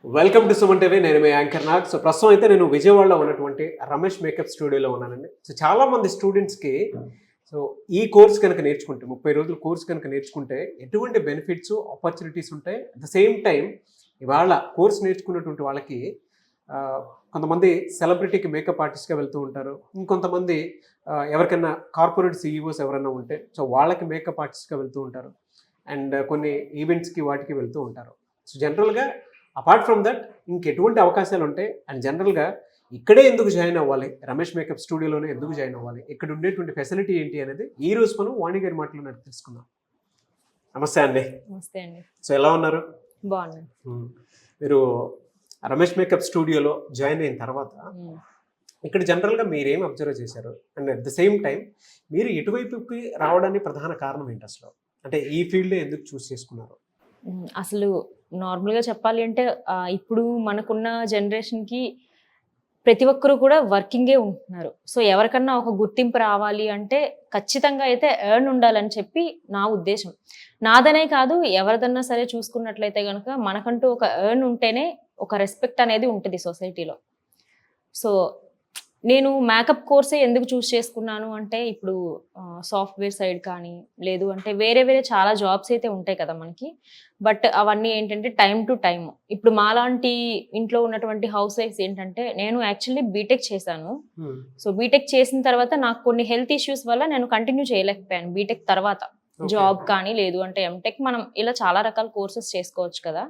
Welcome to Suman TV. నేను మీ anchor Nag. So ప్రస్తుతం అయితే నేను విజయవాడలో ఉన్నటువంటి రమేష్ మేకప్ స్టూడియోలో ఉన్నానండి. సో చాలా మంది స్టూడెంట్స్కి సో ఈ కోర్స్ కనుక నేర్చుకుంటే 30 రోజుల కోర్స్ కనుక నేర్చుకుంటే ఎటువంటి బెనిఫిట్స్ ఆపర్చునిటీస్ ఉంటాయి. అట్ ద సేమ్ టైం ఇవాళ కోర్స్ నేర్చుకున్నటువంటి వాళ్ళకి కొంతమంది సెలబ్రిటీకి మేకప్ ఆర్టిస్ట్గా వెళ్తూ ఉంటారు. ఇంకొంతమంది ఎవరికైనా కార్పొరేట్ సీఈఓస్ ఎవరైనా ఉంటే సో వాళ్ళకి మేకప్ ఆర్టిస్ట్గా వెళ్తూ ఉంటారు. అండ్ కొన్ని ఈవెంట్స్కి వాటికి వెళ్తూ ఉంటారు. సో జనరల్గా అపార్ట్ ఫ్రమ్ దట్ ఇంకెటువంటి అవకాశాలు ఉంటాయి అండ్ జనరల్గా ఇక్కడే ఎందుకు జాయిన్ అవ్వాలి, రమేష్ మేకప్ స్టూడియోలోనే ఎందుకు జాయిన్ అవ్వాలి, ఇక్కడ ఉండేటువంటి ఫెసిలిటీ ఏంటి అనేది ఈ రోజు మనం వాణి గారి మాటలో నాకు తెలుసుకుందాం. నమస్తే అండి. నమస్తే అండి. సో ఎలా ఉన్నారు? బాగున్నాను. మీరు రమేష్ మేకప్ స్టూడియోలో జాయిన్ అయిన తర్వాత ఇక్కడ జనరల్గా మీరేం అబ్జర్వ్ చేశారు and at the same time మీరు ఎటువైపుకి రావడానికి ప్రధాన కారణం ఏంటి? అసలు అంటే ఈ ఫీల్డ్ ఎందుకు చూస్ చేసుకున్నారు? అసలు నార్మల్గా చెప్పాలి అంటే ఇప్పుడు మనకున్న జనరేషన్కి ప్రతి ఒక్కరు కూడా వర్కింగే ఉంటున్నారు. సో ఎవరికన్నా ఒక గుర్తింపు రావాలి అంటే ఖచ్చితంగా అయితే ఎర్న్ ఉండాలని చెప్పి నా ఉద్దేశం. నాదనే కాదు, ఎవరిదన్నా సరే చూసుకున్నట్లయితే కనుక మనకంటూ ఒక ఎర్న్ ఉంటేనే ఒక రెస్పెక్ట్ అనేది ఉంటుంది సొసైటీలో. సో నేను మేకప్ కోర్సే ఎందుకు చూస్ చేసుకున్నాను అంటే ఇప్పుడు సాఫ్ట్వేర్ సైడ్ కానీ లేదు అంటే వేరే వేరే చాలా జాబ్స్ అయితే ఉంటాయి కదా మనకి. బట్ అవన్నీ ఏంటంటే టైం టు టైం. ఇప్పుడు మాలాంటి ఇంట్లో ఉన్నటువంటి హౌస్ వైఫ్స్ ఏంటంటే, నేను యాక్చువల్లీ బీటెక్ చేశాను. సో బీటెక్ చేసిన తర్వాత నాకు కొన్ని హెల్త్ ఇష్యూస్ వల్ల నేను కంటిన్యూ చేయలేకపోయాను. బీటెక్ తర్వాత జాబ్ కానీ లేదు అంటే ఎంటెక్, మనం ఇలా చాలా రకాల కోర్సెస్ చేసుకోవచ్చు కదా.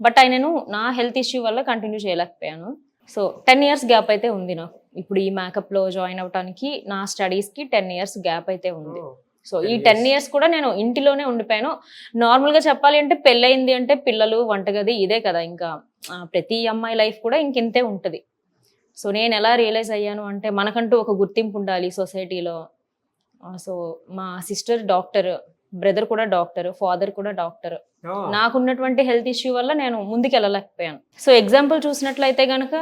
బట్ నేను నా హెల్త్ ఇష్యూ వల్ల కంటిన్యూ చేయలేకపోయాను. సో 10 years గ్యాప్ అయితే ఉంది నాకు. ఇప్పుడు ఈ మేకప్లో జాయిన్ అవ్వడానికి నా స్టడీస్కి 10 years గ్యాప్ అయితే ఉంది. సో ఈ 10 years కూడా నేను ఇంటిలోనే ఉండిపోయాను. నార్మల్గా చెప్పాలి అంటే పెళ్ళయింది అంటే పిల్లలు, వంటగది ఇదే కదా, ఇంకా ప్రతి అమ్మాయి లైఫ్ కూడా ఇంకింతే ఉంటుంది. సో నేను ఎలా రియలైజ్ అయ్యాను అంటే మనకంటూ ఒక గుర్తింపు ఉండాలి సొసైటీలో. సో మా సిస్టర్ డాక్టర్, బ్రదర్ కూడా డాక్టర్, ఫాదర్ కూడా డాక్టర్. నాకున్నటువంటి హెల్త్ ఇష్యూ వల్ల నేను ముందుకు వెళ్ళలేకపోయాను. సో ఎగ్జాంపుల్ చూసినట్లయితే కనుక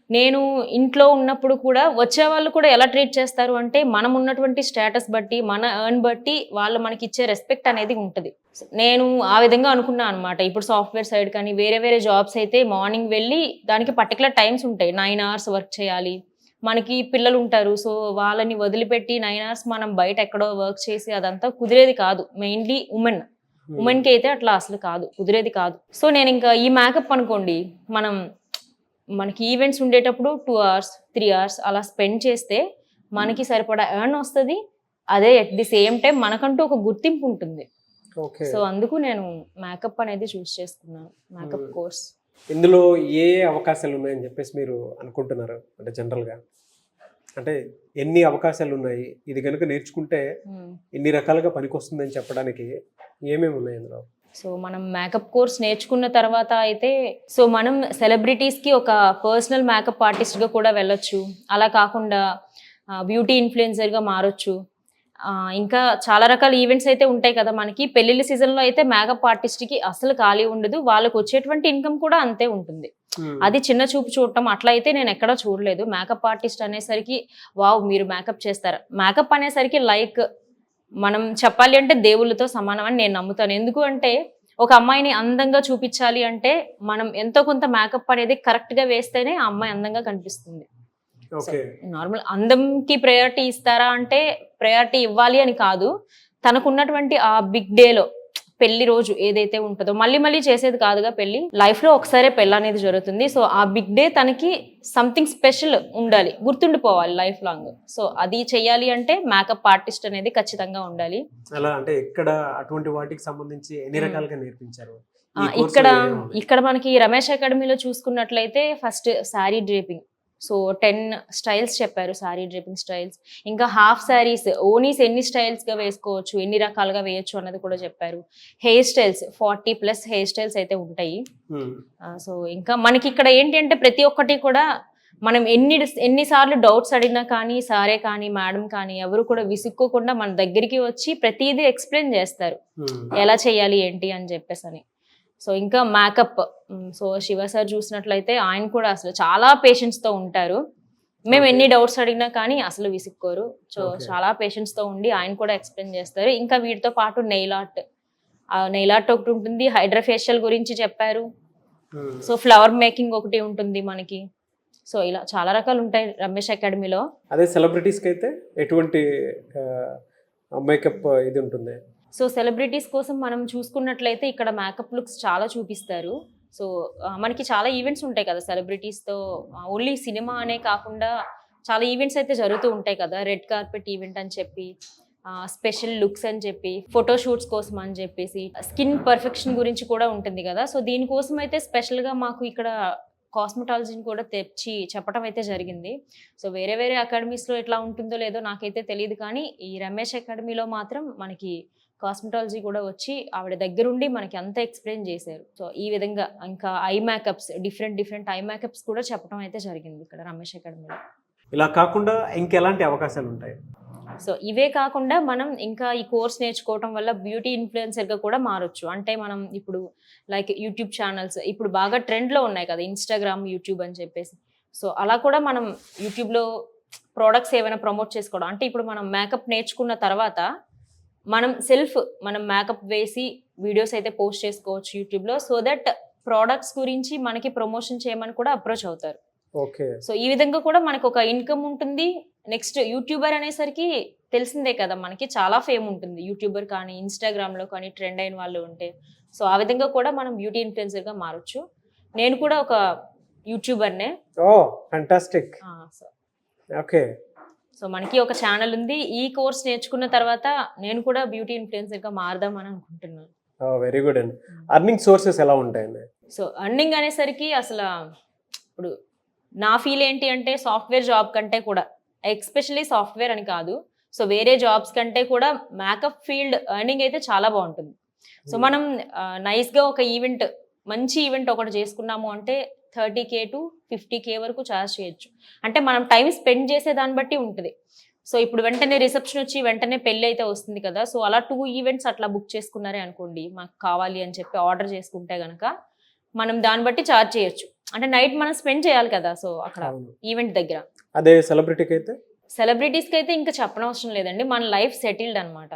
నేను ఇంట్లో ఉన్నప్పుడు కూడా వచ్చే వాళ్ళు కూడా ఎలా ట్రీట్ చేస్తారు అంటే మనం ఉన్నటువంటి స్టేటస్ బట్టి, మన ఎర్న్ బట్టి వాళ్ళు మనకి ఇచ్చే రెస్పెక్ట్ అనేది ఉంటుంది. నేను ఆ విధంగా అనుకున్నాను అనమాట. ఇప్పుడు సాఫ్ట్వేర్ సైడ్ కానీ వేరే వేరే జాబ్స్ అయితే మార్నింగ్ వెళ్ళి దానికి పర్టికులర్ టైమ్స్ ఉంటాయి. 9 hours వర్క్ చేయాలి. మనకి పిల్లలు ఉంటారు. సో వాళ్ళని వదిలిపెట్టి 9 hours మనం బయట ఎక్కడో వర్క్ చేసి అదంతా కుదిరేది కాదు. మెయిన్లీ ఉమెన్కి అయితే అట్లా అసలు కాదు, కుదిరేది కాదు. సో నేను ఇంకా ఈ మేకప్ అనుకోండి, మనకి ఈవెంట్స్ ఉండేటప్పుడు 2 hours 3 hours అలా స్పెండ్ చేస్తే మనకి సరిపడా ఎర్న్ వస్తుంది. అదే ఎట్ ది సేమ్ టైం మనకంటూ ఒక గుర్తింపు ఉంటుంది. సో అందుకు నేను మేకప్ అనేది చూస్ చేసుకున్నాను, మేకప్ కోర్స్. ఇందులో ఏ అవకాశాలు ఉన్నాయని చెప్పేసి మీరు అనుకుంటున్నారు? అంటే జనరల్గా అంటే ఎన్ని అవకాశాలు ఉన్నాయి, ఇది కనుక నేర్చుకుంటే ఎన్ని రకాలుగా పనికొస్తుందని చెప్పడానికి ఏమేమి ఉన్నాయి ఇందులో? సో మనం మేకప్ కోర్స్ నేర్చుకున్న తర్వాత అయితే సో మనం సెలబ్రిటీస్కి ఒక పర్సనల్ మేకప్ ఆర్టిస్ట్గా కూడా వెళ్ళొచ్చు. అలా కాకుండా బ్యూటీ ఇన్ఫ్లుయెన్సర్గా మారొచ్చు. ఇంకా చాలా రకాల ఈవెంట్స్ అయితే ఉంటాయి కదా మనకి. పెళ్లిళ్ళ సీజన్లో అయితే మేకప్ ఆర్టిస్ట్కి అసలు ఖాళీ ఉండదు. వాళ్ళకు వచ్చేటువంటి ఇన్కమ్ కూడా అంతే ఉంటుంది. అది చిన్న చూపు చూడటం అట్లా అయితే నేను ఎక్కడా చూడలేదు. మేకప్ ఆర్టిస్ట్ అనేసరికి వావ్ మీరు మేకప్ చేస్తారా, మేకప్ అనేసరికి లైక్ మనం చెప్పాలి అంటే దేవుళ్ళతో సమానం అని నేను నమ్ముతాను. ఎందుకు అంటే ఒక అమ్మాయిని అందంగా చూపించాలి అంటే మనం ఎంతో కొంత మేకప్ అనేది కరెక్ట్గా వేస్తేనే ఆ అమ్మాయి అందంగా కనిపిస్తుంది. నార్మల్ అందంకి ప్రయారిటీ ఇస్తారా అంటే ప్రయారిటీ ఇవ్వాలి అని కాదు. తనకున్నటువంటి ఆ బిగ్ డేలో పెళ్లి రోజు ఏదైతే ఉంటుందో మళ్ళీ మళ్ళీ చేసేది కాదుగా. పెళ్లి లైఫ్ లో ఒకసారి పెళ్లి అనేది జరుగుతుంది. సో ఆ బిగ్ డే తనకి సంథింగ్ స్పెషల్ ఉండాలి, గుర్తుండిపోవాలి లైఫ్ లాంగ్. సో అది చెయ్యాలి అంటే మేకప్ ఆర్టిస్ట్ అనేది ఖచ్చితంగా ఉండాలి. అలా అంటే ఇక్కడ అటువంటి వాటికి సంబంధించి ఎన్ని రకాలుగా నేర్పించారు? ఇక్కడ మనకి రమేష్ అకాడమీలో చూసుకున్నట్లయితే first sari draping. So 10 styles చెప్పారు, శారీ డ్రేపింగ్ స్టైల్స్. ఇంకా హాఫ్ శారీస్, ఓనీస్ ఎన్ని స్టైల్స్గా వేసుకోవచ్చు, ఎన్ని రకాలుగా వేయచ్చు అన్నది కూడా చెప్పారు. హెయిర్ స్టైల్స్ 40+ హెయిర్ స్టైల్స్ అయితే ఉంటాయి. సో ఇంకా మనకి ఇక్కడ ఏంటి అంటే ప్రతి ఒక్కటి కూడా మనం ఎన్నిసార్లు డౌట్స్ అడిగినా కానీ సారే కానీ మేడం కానీ ఎవరు కూడా విసుక్కోకుండా మన దగ్గరికి వచ్చి ప్రతిదీ ఎక్స్ప్లెయిన్ చేస్తారు ఎలా చేయాలి ఏంటి అని చెప్పేసి అని. సో ఇంకా మేకప్, సో శివ సార్ చూసినట్లయితే ఆయన కూడా అసలు చాలా పేషెంట్స్తో ఉంటారు. మేము ఎన్ని డౌట్స్ అడిగినా కానీ అసలు విసుక్కోరు. సో చాలా పేషెంట్స్తో ఉండి ఆయన కూడా ఎక్స్ప్లెయిన్ చేస్తారు. ఇంకా వీటితో పాటు నెయిల్ ఆర్ట్ ఒకటి ఉంటుంది, హైడ్రా ఫేషియల్ గురించి చెప్పారు. సో ఫ్లవర్ మేకింగ్ ఒకటి ఉంటుంది మనకి. సో ఇలా చాలా రకాలు ఉంటాయి రమేష్ అకాడమీలో. అదే సెలబ్రిటీస్కి అయితే ఎటువంటి మేకప్ ఇది ఉంటుంది? సో సెలబ్రిటీస్ కోసం మనం చూసుకున్నట్లయితే ఇక్కడ మేకప్ లుక్స్ చాలా చూపిస్తారు. సో మనకి చాలా ఈవెంట్స్ ఉంటాయి కదా సెలబ్రిటీస్తో. ఓన్లీ సినిమా అనే కాకుండా చాలా ఈవెంట్స్ అయితే జరుగుతూ ఉంటాయి కదా. రెడ్ కార్పెట్ ఈవెంట్ అని చెప్పి, స్పెషల్ లుక్స్ అని చెప్పి, ఫోటోషూట్స్ కోసం అని చెప్పేసి, స్కిన్ పర్ఫెక్షన్ గురించి కూడా ఉంటుంది కదా. సో దీనికోసం అయితే స్పెషల్గా మాకు ఇక్కడ కాస్మెటాలజీని కూడా తెచ్చి చెప్పడం అయితే జరిగింది. సో వేరే వేరే అకాడమీస్లో ఎట్లా ఉంటుందో లేదో నాకైతే తెలియదు, కానీ ఈ రమేష్ అకాడమీలో మాత్రం మనకి కాస్మెటాలజీ కూడా వచ్చి ఆవిడ దగ్గరుండి మనకి అంతా ఎక్స్ప్లెయిన్ చేశారు. సో ఈ విధంగా ఇంకా I makeups, different I makeups కూడా చెప్పడం అయితే జరిగింది ఇక్కడ రమేష్ అకాడమీలో. ఇలా కాకుండా ఇంకెలాంటి అవకాశాలు ఉంటాయి? సో ఇవే కాకుండా మనం ఇంకా ఈ కోర్స్ నేర్చుకోవడం వల్ల బ్యూటీ ఇన్ఫ్లుయెన్సర్గా కూడా మారొచ్చు. అంటే మనం ఇప్పుడు లైక్ యూట్యూబ్ ఛానల్స్ ఇప్పుడు బాగా ట్రెండ్లో ఉన్నాయి కదా, ఇన్స్టాగ్రామ్, యూట్యూబ్ అని చెప్పేసి. సో అలా కూడా మనం యూట్యూబ్లో ప్రోడక్ట్స్ ఏమైనా ప్రమోట్ చేసుకోవడం. అంటే ఇప్పుడు మనం మేకప్ నేర్చుకున్న తర్వాత మనం మేకప్ వేసి వీడియోస్ అయితే పోస్ట్ చేసుకోవచ్చు యూట్యూబ్లో. సో దట్ ప్రోడక్ట్స్ గురించి మనకి ప్రమోషన్ చేయమని కూడా అప్రోచ్ అవుతారు. ఓకే. సో ఈ విధంగా కూడా మనకు ఒక ఇన్కమ్ ఉంటుంది. నెక్స్ట్ యూట్యూబర్ అనేసరికి తెలిసిందే కదా, మనకి చాలా ఫేమ్ ఉంటుంది యూట్యూబర్ కానీ, ఇన్స్టాగ్రామ్లో కానీ ట్రెండ్ అయిన వాళ్ళు ఉంటే. సో ఆ విధంగా కూడా మనం బ్యూటీ ఇన్ఫ్లుయెన్సర్గా మారొచ్చు. నేను కూడా ఒక యూట్యూబర్నే. Oh fantastic. ఓకే. సో మనకి ఒక ఛానల్ ఉంది. ఈ కోర్స్ నేర్చుకున్న తర్వాత నేను కూడా బ్యూటీ ఇన్ఫ్లుయెన్సర్గా మారదామని అనుకుంటున్నాను. వెరీ గుడ్ అండి. అర్నింగ్ సోర్సెస్ ఎలా ఉంటాయండి? సో అర్నింగ్ అనేసరికి అసలు ఇప్పుడు నా ఫీల్ ఏంటి అంటే సాఫ్ట్వేర్ జాబ్ కంటే కూడా, ఎస్పెషల్లీ సాఫ్ట్వేర్ అని కాదు, సో వేరే జాబ్స్ కంటే కూడా మేకప్ ఫీల్డ్ ఎర్నింగ్ అయితే చాలా బాగుంటుంది. సో మనం నైస్గా ఒక ఈవెంట్, మంచి ఈవెంట్ ఒకటి చేసుకున్నాము అంటే 30K to 50K వరకు ఛార్జ్ చేయొచ్చు. అంటే మనం టైం స్పెండ్ చేసే దాన్ని బట్టి ఉంటుంది. సో ఇప్పుడు వెంటనే రిసెప్షన్ వచ్చి వెంటనే పెళ్ళి అయితే వస్తుంది కదా. సో అలా 2 ఈవెంట్స్ అట్లా బుక్ చేసుకున్నారే అనుకోండి, మాకు కావాలి అని చెప్పి ఆర్డర్ చేసుకుంటే కనుక మనం దాన్ని బట్టి ఛార్జ్ చేయొచ్చు. అంటే నైట్ మనం స్పెండ్ చేయాలి కదా సో అక్కడ ఈవెంట్ దగ్గర. అదే సెలబ్రిటీకి అయితే, సెలబ్రిటీస్కి అయితే ఇంకా చెప్పనవసరం లేదండి, మన లైఫ్ సెటిల్డ్ అనమాట.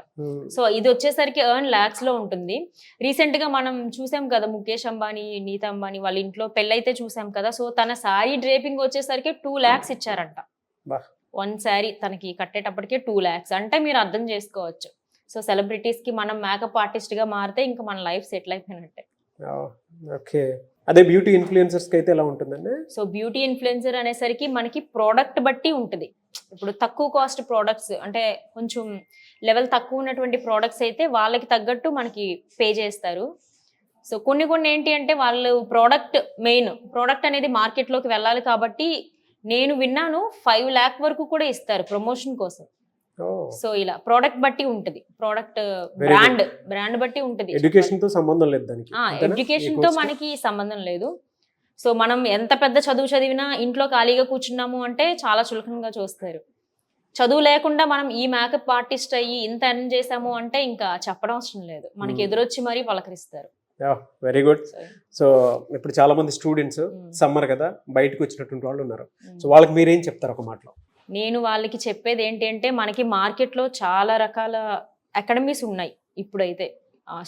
సో ఇది వచ్చేసరికి ఎర్న్ ల్యాక్స్లో ఉంటుంది. రీసెంట్గా మనం చూసాం కదా ముఖేష్ అంబానీ, నీతా అంబానీ వాళ్ళ ఇంట్లో పెళ్ళైతే చూసాం కదా. సో తన శారీ డ్రేపింగ్ వచ్చేసరికి 2 lakhs ఇచ్చారంట. 1 శారీ తనకి కట్టేటప్పటికే 2 lakhs అంటే మీరు అర్థం చేసుకోవచ్చు. సో సెలబ్రిటీస్కి మనం మేకప్ ఆర్టిస్ట్గా మారితే ఇంకా మన లైఫ్ సెటిల్ అయిపోయినట్టే. ఓకే. అదే బ్యూటీ ఇన్ఫ్లుయెన్సర్స్కి అయితే ఎలా ఉంటుందండి? సో బ్యూటీ ఇన్ఫ్లుయెన్సర్ అనేసరికి మనకి ప్రోడక్ట్ బట్టి ఉంటుంది. ఇప్పుడు తక్కువ కాస్ట్ ప్రోడక్ట్స్ అంటే కొంచెం లెవెల్ తక్కువ ఉన్నటువంటి ప్రోడక్ట్స్ అయితే వాళ్ళకి తగ్గట్టు మనకి పే చేస్తారు. సో కొన్ని ఏంటి అంటే వాళ్ళు మెయిన్ ప్రోడక్ట్ అనేది మార్కెట్లోకి వెళ్ళాలి కాబట్టి నేను విన్నాను 5 lakh వరకు కూడా ఇస్తారు ప్రమోషన్ కోసం. సో ఇలా ప్రోడక్ట్ బట్టి ఉంటుంది, ప్రోడక్ట్ బ్రాండ్ బట్టి ఉంటుంది. ఎడ్యుకేషన్ తో సంబంధం లేదు దానికి. ఎడ్యుకేషన్ తో మనకి సంబంధం లేదు. సో మనం ఎంత పెద్ద చదువు చదివినా ఇంట్లో ఖాళీగా కూర్చున్నాము అంటే చాలా చులకనగా చూస్తారు. చదువు లేకుండా మనం ఈ మేకప్ ఆర్టిస్ట్ అయ్యి ఇంత ఎర్న్ చేసాము అంటే ఇంకా చెప్పడం అవసరం లేదు, మనకి ఎదురొచ్చి మరీ పలకరిస్తారు. Very good. సో ఇప్పుడు చాలా మంది స్టూడెంట్స్ సమ్మర్ కదా బయటకు వచ్చినటువంటి వాళ్ళు ఉన్నారు. సో వాళ్ళకి మీరేం చెప్తారు ఒక మాటలో? నేను వాళ్ళకి చెప్పేది ఏంటి అంటే మనకి మార్కెట్లో చాలా రకాల అకాడమీస్ ఉన్నాయి. ఇప్పుడైతే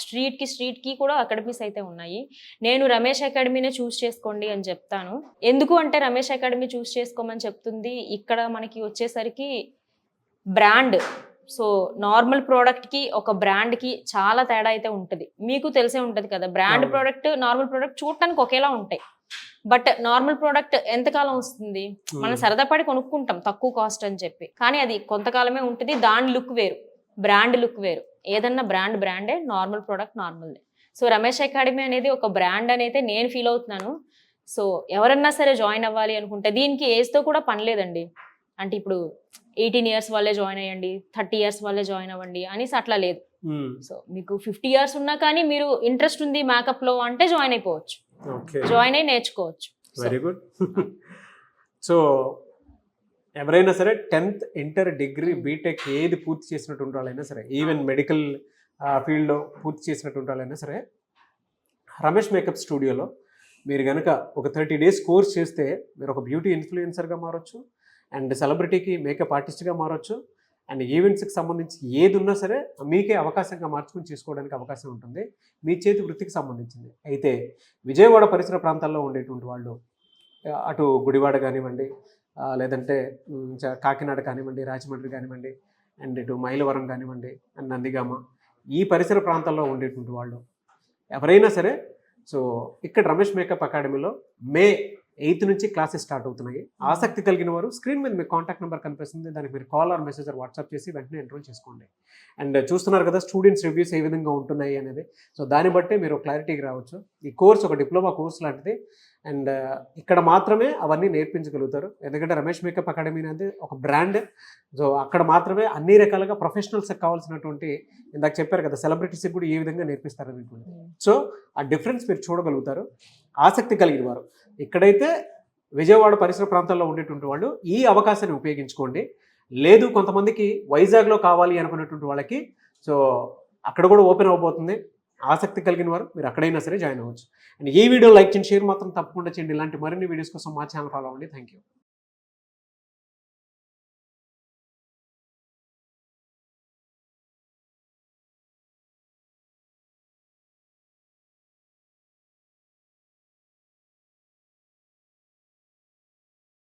స్ట్రీట్కి కూడా అకాడమీస్ అయితే ఉన్నాయి. నేను రమేష్ అకాడమీనే చూస్ చేసుకోండి అని చెప్తాను. ఎందుకు అంటే రమేష్ అకాడమీ చూస్ చేసుకోమని చెప్తుంది, ఇక్కడ మనకి వచ్చేసరికి బ్రాండ్. సో నార్మల్ ప్రోడక్ట్కి ఒక బ్రాండ్కి చాలా తేడా అయితే ఉంటుంది. మీకు తెలిసే ఉంటుంది కదా, బ్రాండ్ ప్రోడక్ట్ నార్మల్ ప్రోడక్ట్ చూడటానికి ఒకేలా ఉంటాయి. బట్ నార్మల్ ప్రోడక్ట్ ఎంతకాలం వస్తుంది, మనం సరదా పడి కొనుక్కుంటాం తక్కువ కాస్ట్ అని చెప్పి, కానీ అది కొంతకాలమే ఉంటుంది. దాని లుక్ వేరు, బ్రాండ్ లుక్ వేరు. ఏదన్నా బ్రాండే, నార్మల్ ప్రోడక్ట్ నార్మల్దే. సో రమేష్ అకాడమీ అనేది ఒక బ్రాండ్ అనేది నేను ఫీల్ అవుతున్నాను. సో ఎవరన్నా సరే జాయిన్ అవ్వాలి అనుకుంటే దీనికి ఏజ్తో కూడా పని లేదండి. అంటే ఇప్పుడు 18 years వాళ్ళే జాయిన్ అయ్యండి, 30 years వాళ్ళే జాయిన్ అవ్వండి అనేసి అట్లా లేదు. సో మీకు 50 years ఉన్నా కానీ మీరు ఇంట్రెస్ట్ ఉంది మేకప్లో అంటే జాయిన్ అయిపోవచ్చు, జాయిన్ అయ్యి నేర్చుకోవచ్చు. Very good. సో ఎవరైనా సరే 10th, ఇంటర్, డిగ్రీ, బీటెక్ ఏది పూర్తి చేసినటువంటి వాళ్ళైనా సరే, ఈవెన్ మెడికల్ ఫీల్డ్లో పూర్తి చేసినటువంటి వాళ్ళైనా సరే రమేష్ మేకప్ స్టూడియోలో మీరు కనుక ఒక 30 days కోర్స్ చేస్తే మీరు ఒక బ్యూటీ ఇన్ఫ్లుయెన్సర్గా మారొచ్చు, అండ్ సెలబ్రిటీకి మేకప్ ఆర్టిస్ట్గా మారొచ్చు, అండ్ ఈవెంట్స్కి సంబంధించి ఏది ఉన్నా సరే మీకే అవకాశంగా మార్చుకుని చేసుకోవడానికి అవకాశం ఉంటుంది, మీ చేతి వృత్తికి సంబంధించింది. అయితే విజయవాడ పరిసర ప్రాంతాల్లో ఉండేటువంటి వాళ్ళు అటు గుడివాడ కానివ్వండి, లేదంటే కాకినాడ కానివ్వండి, రాజమండ్రి కానివ్వండి, అండ్ ఇటు మైలవరం కానివ్వండి, అండ్ నందిగామ, ఈ పరిసర ప్రాంతాల్లో ఉండేటువంటి వాళ్ళు ఎవరైనా సరే సో ఇక్కడ రమేష్ మేకప్ అకాడమీలో మే 8 నుంచి క్లాసెస్ స్టార్ట్ అవుతున్నాయి. ఆసక్తి కలిగిన వారు స్క్రీన్ మీద మీకు కాంటాక్ట్ నెంబర్ కనిపిస్తుంది, దానికి మీరు call or message or WhatsApp చేసి వెంటనే ఎన్రోల్ చేసుకోండి. అండ్ చూస్తున్నారు కదా స్టూడెంట్స్ రివ్యూస్ ఏ విధంగా ఉంటున్నాయి అనేది, సో దాన్ని బట్టి మీరు క్లారిటీకి రావచ్చు. ఈ కోర్స్ ఒక డిప్లొమా కోర్స్ లాంటిది, అండ్ ఇక్కడ మాత్రమే అవన్నీ నేర్పించగలుగుతారు. ఎందుకంటే రమేష్ మేకప్ అకాడమీ అనేది ఒక బ్రాండ్. సో అక్కడ మాత్రమే అన్ని రకాలుగా ప్రొఫెషనల్స్కి కావాల్సినటువంటి, ఇందాక చెప్పారు కదా సెలబ్రిటీస్కి కూడా ఏ విధంగా నేర్పిస్తారు అనేటువంటి, సో ఆ డిఫరెన్స్ మీరు చూడగలుగుతారు. ఆసక్తి కలిగిన వారు ఇక్కడైతే విజయవాడ పరిసర ప్రాంతాల్లో ఉండేటువంటి వాళ్ళు ఈ అవకాశాన్ని ఉపయోగించుకోండి. లేదు కొంతమందికి వైజాగ్లో కావాలి అనుకున్నటువంటి వాళ్ళకి సో అక్కడ కూడా ఓపెన్ అవబోతుంది. ఆసక్తి కలిగిన వారు మీరు అక్కడైనా సరే జాయిన్ అవ్వచ్చు. అండ్ ఈ వీడియో లైక్ చేయండి, షేర్ మాత్రం తప్పకుండా చేయండి. ఇలాంటి మరిన్ని వీడియోస్ కోసం మా ఛానల్ ఫాలో అవ్వండి. Thank you.